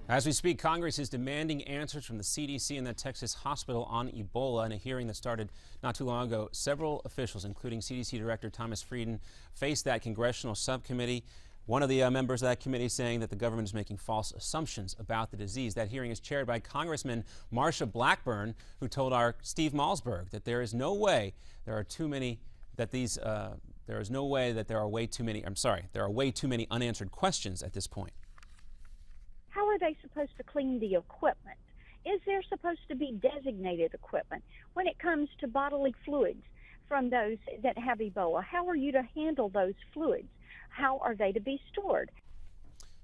As we speak, Congress is demanding answers from the CDC and that Texas hospital on Ebola. In a hearing that started not too long ago, several officials, including CDC Director Thomas Frieden, faced that congressional subcommittee. One of the members of that committee saying that the government is making false assumptions about the disease. That hearing is chaired by Congressman Marsha Blackburn, who told our Steve Malsberg that there is no way there are too many there is no way that there are way too many. There are way too many unanswered questions at this point. How are they supposed to clean the equipment? Is there supposed to be designated equipment when it comes to bodily fluids from those that have Ebola? How are you to handle those fluids? How are they to be stored?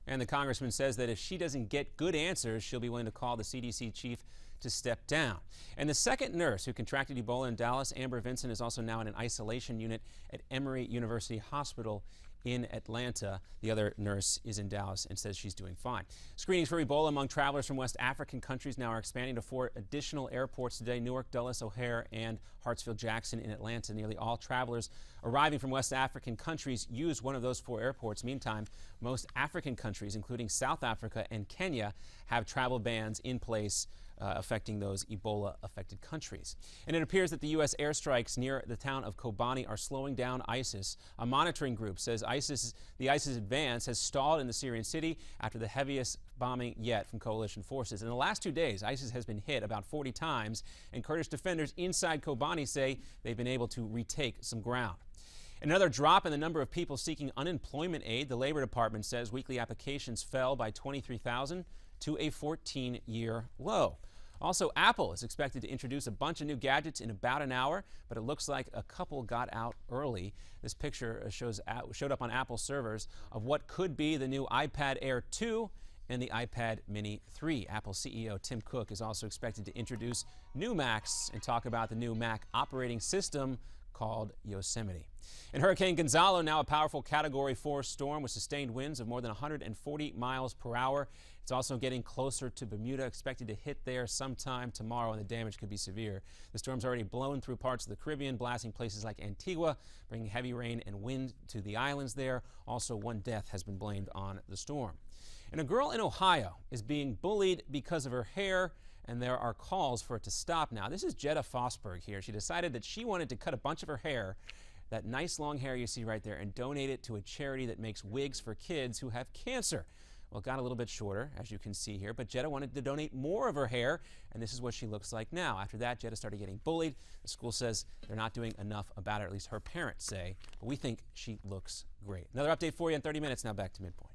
And the congressman says that if she doesn't get good answers, she'll be willing to call the CDC chief to step down. And the second nurse who contracted Ebola in Dallas, Amber Vinson, is also now in an isolation unit at Emory University Hospital in Atlanta. The other nurse is in Dallas and says she's doing fine. Screenings for Ebola among travelers from West African countries now are expanding to 4 additional airports today: Newark, Dulles, O'Hare, and Hartsfield-Jackson in Atlanta. Nearly all travelers arriving from West African countries use one of those 4 airports. Meantime, most African countries, including South Africa and Kenya, have travel bans in place affecting those Ebola-affected countries. And it appears that the U.S. airstrikes near the town of Kobani are slowing down ISIS. A monitoring group says the ISIS advance has stalled in the Syrian city after the heaviest bombing yet from coalition forces. In the last 2 days, ISIS has been hit about 40 times, and Kurdish defenders inside Kobani say they've been able to retake some ground. Another drop in the number of people seeking unemployment aid. The Labor Department says weekly applications fell by 23,000 to a 14-year low. Also, Apple is expected to introduce a bunch of new gadgets in about an hour, but it looks like a couple got out early. This picture showed up on Apple servers of what could be the new iPad Air 2 and the iPad Mini 3. Apple CEO Tim Cook is also expected to introduce Newsmax and talk about the new Mac operating system called Yosemite. And Hurricane Gonzalo, now a powerful Category 4 storm with sustained winds of more than 140 miles per hour. It's also getting closer to Bermuda, expected to hit there sometime tomorrow, and the damage could be severe. The storm's already blown through parts of the Caribbean, blasting places like Antigua, bringing heavy rain and wind to the islands there. Also, 1 death has been blamed on the storm. And a girl in Ohio is being bullied because of her hair, and there are calls for it to stop now. This is Jetta Fosberg here. She decided that she wanted to cut a bunch of her hair, that nice long hair you see right there, and donate it to a charity that makes wigs for kids who have cancer. Well, it got a little bit shorter, as you can see here, but Jetta wanted to donate more of her hair, and this is what she looks like now. After that, Jetta started getting bullied. The school says they're not doing enough about it, at least her parents say, but we think she looks great. Another update for you in 30 minutes. Now back to Midpoint.